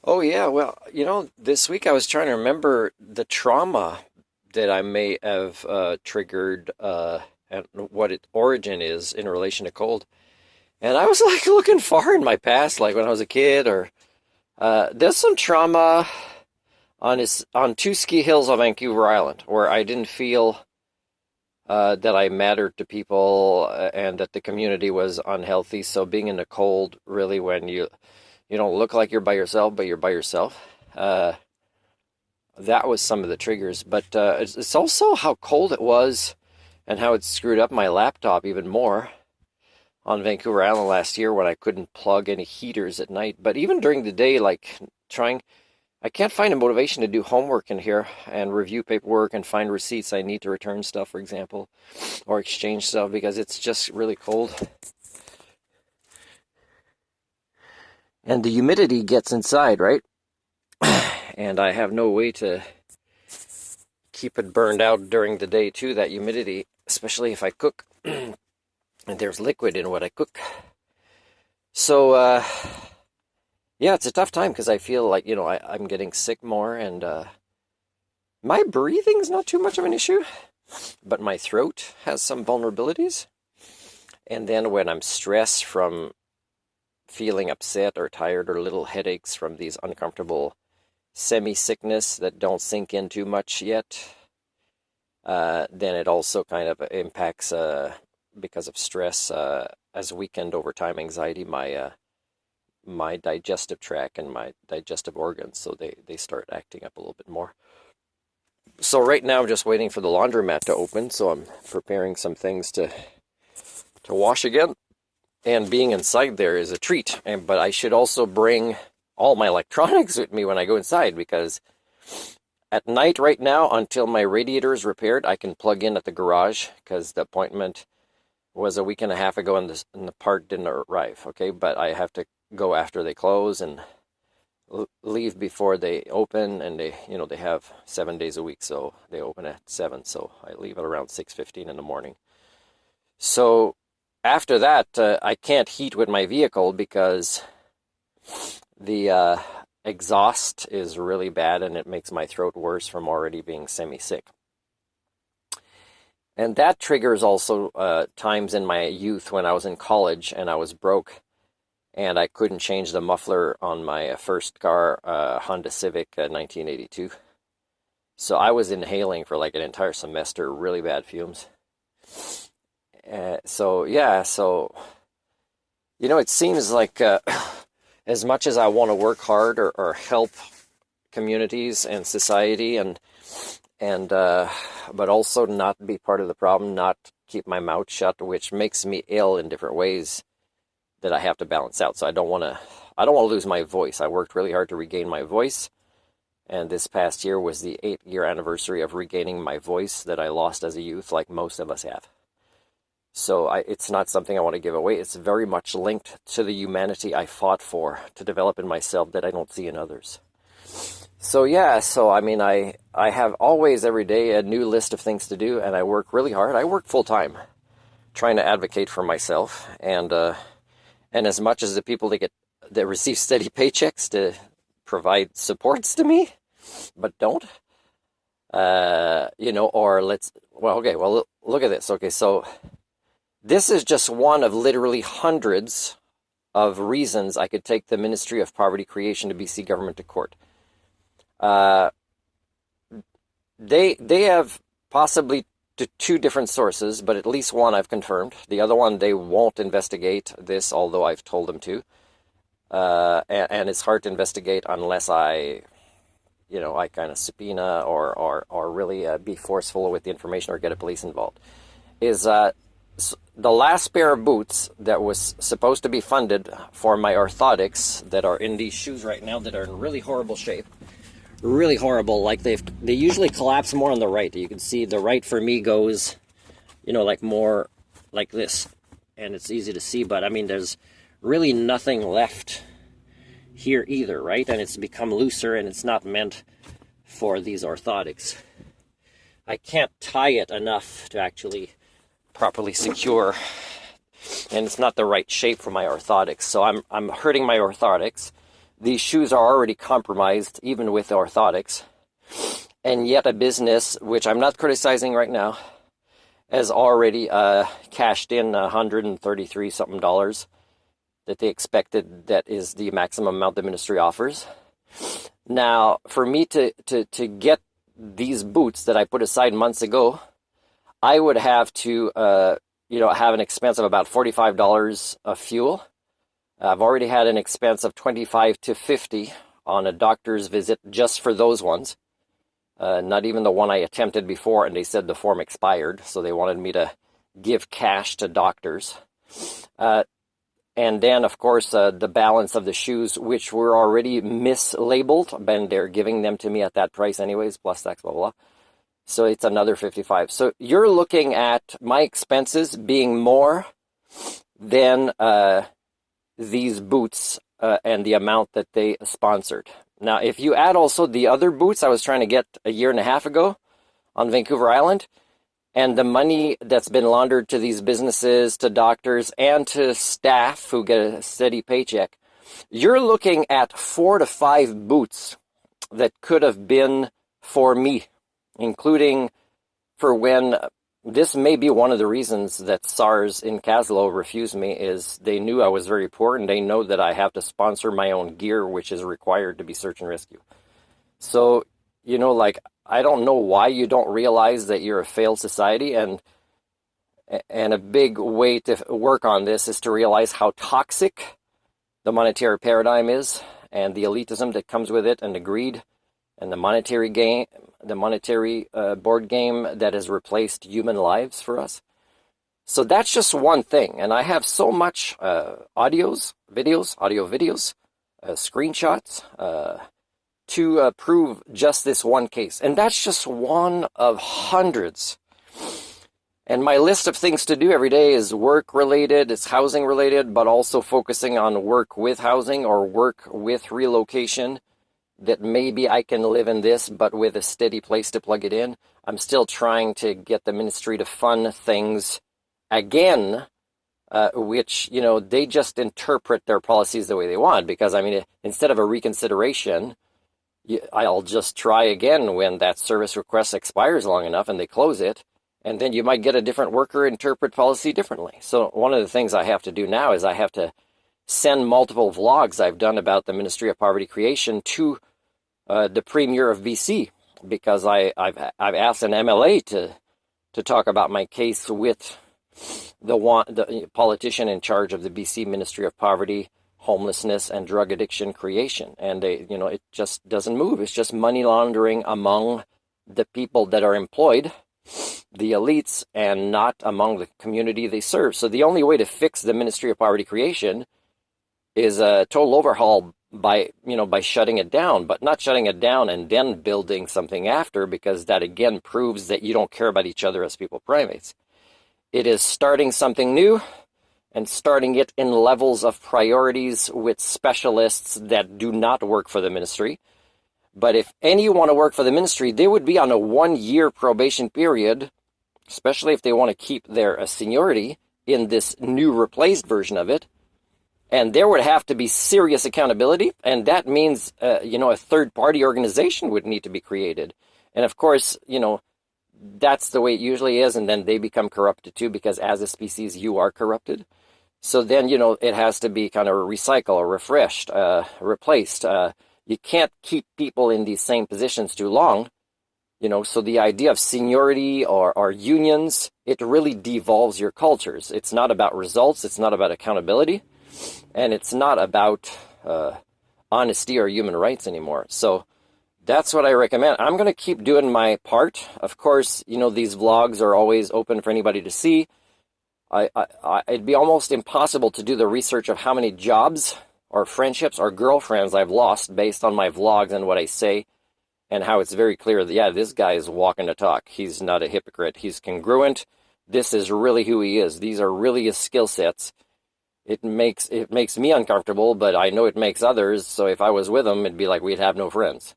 Oh yeah, well, this week I was trying to remember the trauma that I may have triggered and what its origin is in relation to cold. And I was like looking far in my past, like when I was a kid, or there's some trauma on two ski hills on Vancouver Island where I didn't feel that I mattered to people and that the community was unhealthy. So being in the cold, really, when you don't look like you're by yourself, but you're by yourself. That was some of the triggers, but it's also how cold it was and how it screwed up my laptop even more on Vancouver Island last year when I couldn't plug any heaters at night. But even during the day, like I can't find a motivation to do homework in here and review paperwork and find receipts I need to return stuff, for example, or exchange stuff because it's just really cold. And the humidity gets inside, right? And I have no way to keep it burned out during the day too, that humidity, especially if I cook and there's liquid in what I cook. So yeah, it's a tough time because I feel like I'm getting sick more, and my breathing's not too much of an issue, but my throat has some vulnerabilities. And then when I'm stressed from feeling upset or tired or little headaches from these uncomfortable semi-sickness that don't sink in too much yet, then it also kind of impacts, because of stress, as weakened overtime anxiety, my digestive tract and my digestive organs, so they start acting up a little bit more. So right now I'm just waiting for the laundromat to open, so I'm preparing some things to wash again. And being inside there is a treat. But I should also bring all my electronics with me when I go inside, because at night right now, until my radiator is repaired, I can plug in at the garage, because the appointment was a week and a half ago and the part didn't arrive. Okay, but I have to go after they close and leave before they open, and they have 7 days a week, so they open at 7, so I leave at around 6:15 in the morning. So after that, I can't heat with my vehicle because the exhaust is really bad and it makes my throat worse from already being semi-sick. And that triggers also times in my youth when I was in college and I was broke and I couldn't change the muffler on my first car, Honda Civic 1982. So I was inhaling for like an entire semester really bad fumes. So it seems like as much as I want to work hard or help communities and society and but also not be part of the problem, not keep my mouth shut, which makes me ill in different ways that I have to balance out. So I don't want to lose my voice. I worked really hard to regain my voice, and this past year was the 8-year anniversary of regaining my voice that I lost as a youth, like most of us have. So it's not something I want to give away. It's very much linked to the humanity I fought for to develop in myself that I don't see in others. So yeah, I mean, I have always every day a new list of things to do, and I work really hard. I work full time, trying to advocate for myself, and as much as the people that receive steady paychecks to provide supports to me, but don't, look at this. Okay, so this is just one of literally hundreds of reasons I could take the Ministry of Poverty Creation to BC government to court. They have possibly two different sources, but at least one I've confirmed. The other one, they won't investigate this, although I've told them to. And it's hard to investigate unless I kind of subpoena or really be forceful with the information or get a police involved. Is the last pair of boots that was supposed to be funded for my orthotics that are in these shoes right now that are in really horrible shape. Really horrible. Like they usually collapse more on the right. You can see the right for me goes, like more like this. And it's easy to see, but I mean, there's really nothing left here either, right? And it's become looser and it's not meant for these orthotics. I can't tie it enough to actually properly secure, and it's not the right shape for my orthotics, so I'm hurting my orthotics. these shoes are already compromised, even with orthotics. And yet a business, which I'm not criticizing right now, has already cashed in $133 something that they expected. That is the maximum amount the ministry offers. Now, for me to get these boots that I put aside months ago, I would have to have an expense of about $45 of fuel. I've already had an expense of $25 to $50 on a doctor's visit just for those ones. Not even the one I attempted before, and they said the form expired, so they wanted me to give cash to doctors. And then, of course, the balance of the shoes, which were already mislabeled, and they're giving them to me at that price anyways, plus tax, blah, blah, blah. So it's another $55. So you're looking at my expenses being more than these boots and the amount that they sponsored. Now, if you add also the other boots I was trying to get a year and a half ago on Vancouver Island, and the money that's been laundered to these businesses, to doctors, and to staff who get a steady paycheck, you're looking at 4 to 5 boots that could have been for me, including for when this may be one of the reasons that SARS in Caslow refused me, is they knew I was very poor, and they know that I have to sponsor my own gear, which is required to be search and rescue. So, I don't know why you don't realize that you're a failed society, and a big way to work on this is to realize how toxic the monetary paradigm is, and the elitism that comes with it, and the greed, and the monetary game, the monetary board game that has replaced human lives for us. So that's just one thing, and I have so much audio videos, screenshots, to prove just this one case. And that's just one of hundreds. And my list of things to do every day is work-related, it's housing-related, but also focusing on work with housing or work with relocation, that maybe I can live in this, but with a steady place to plug it in. I'm still trying to get the ministry to fund things again, which, they just interpret their policies the way they want. Because, instead of a reconsideration, I'll just try again when that service request expires long enough and they close it, and then you might get a different worker interpret policy differently. So one of the things I have to do now is I have to send multiple vlogs I've done about the Ministry of Poverty Creation to the Premier of BC, because I've asked an MLA to talk about my case with the politician in charge of the BC Ministry of Poverty, Homelessness, and Drug Addiction Creation. And it just doesn't move. It's just money laundering among the people that are employed, the elites, and not among the community they serve. So the only way to fix the Ministry of Poverty Creation is a total overhaul by shutting it down, but not shutting it down and then building something after, because that again proves that you don't care about each other as people primates. It is starting something new and starting it in levels of priorities with specialists that do not work for the ministry. But if any want to work for the ministry, they would be on a 1-year probation period, especially if they want to keep their seniority in this new replaced version of it. And there would have to be serious accountability, and that means, a third-party organization would need to be created. And of course, that's the way it usually is, and then they become corrupted too, because as a species, you are corrupted. So then, it has to be kind of recycled or refreshed, replaced. You can't keep people in these same positions too long. So the idea of seniority or unions, it really devolves your cultures. It's not about results, it's not about accountability, and it's not about honesty or human rights anymore. So that's what I recommend. I'm going to keep doing my part. Of course, these vlogs are always open for anybody to see. It'd be almost impossible to do the research of how many jobs or friendships or girlfriends I've lost based on my vlogs and what I say, and how it's very clear that, yeah, this guy is walking the talk. He's not a hypocrite. He's congruent. This is really who he is. These are really his skill sets. It makes me uncomfortable, but I know it makes others. So if I was with him, it'd be like we'd have no friends.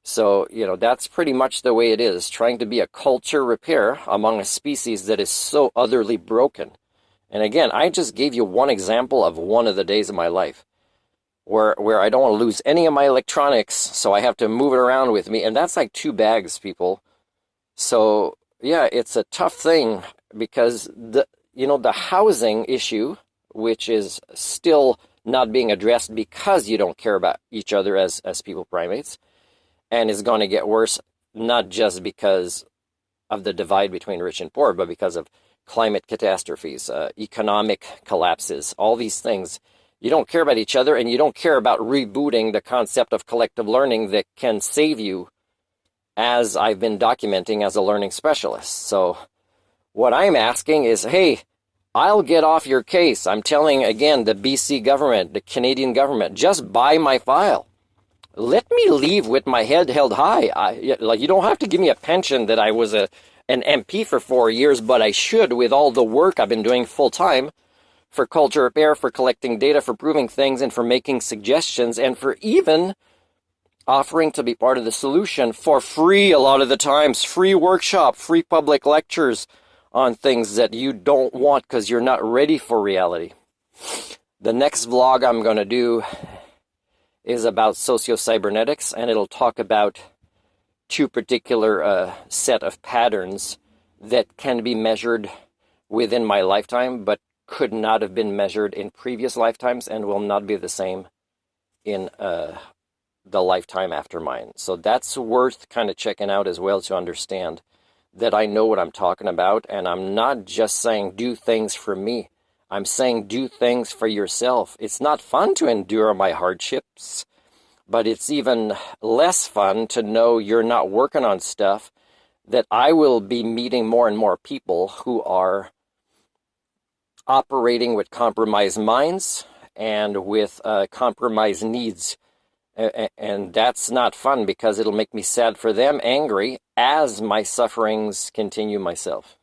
So, that's pretty much the way it is, trying to be a culture repair among a species that is so utterly broken. And again, I just gave you one example of one of the days of my life. where I don't want to lose any of my electronics, so I have to move it around with me. And that's like 2 bags, people. So yeah, it's a tough thing because the housing issue, which is still not being addressed because you don't care about each other as people primates, and is going to get worse, not just because of the divide between rich and poor, but because of climate catastrophes, economic collapses, all these things. You don't care about each other, and you don't care about rebooting the concept of collective learning that can save you, as I've been documenting as a learning specialist. So what I'm asking is, hey, I'll get off your case. I'm telling, again, the BC government, the Canadian government, just buy my file. Let me leave with my head held high. You don't have to give me a pension that I was an MP for 4 years, but I should, with all the work I've been doing full time for culture repair, for collecting data, for proving things, and for making suggestions, and for even offering to be part of the solution for free a lot of the times. Free workshop, free public lectures on things that you don't want because you're not ready for reality. The next vlog I'm going to do is about socio-cybernetics, and it'll talk about 2 particular set of patterns that can be measured within my lifetime, but could not have been measured in previous lifetimes and will not be the same in the lifetime after mine. So that's worth kind of checking out as well, to understand that I know what I'm talking about, and I'm not just saying do things for me. I'm saying do things for yourself. It's not fun to endure my hardships, but it's even less fun to know you're not working on stuff that I will be meeting more and more people who are operating with compromised minds and with compromised needs. And that's not fun, because it'll make me sad for them, angry, as my sufferings continue myself.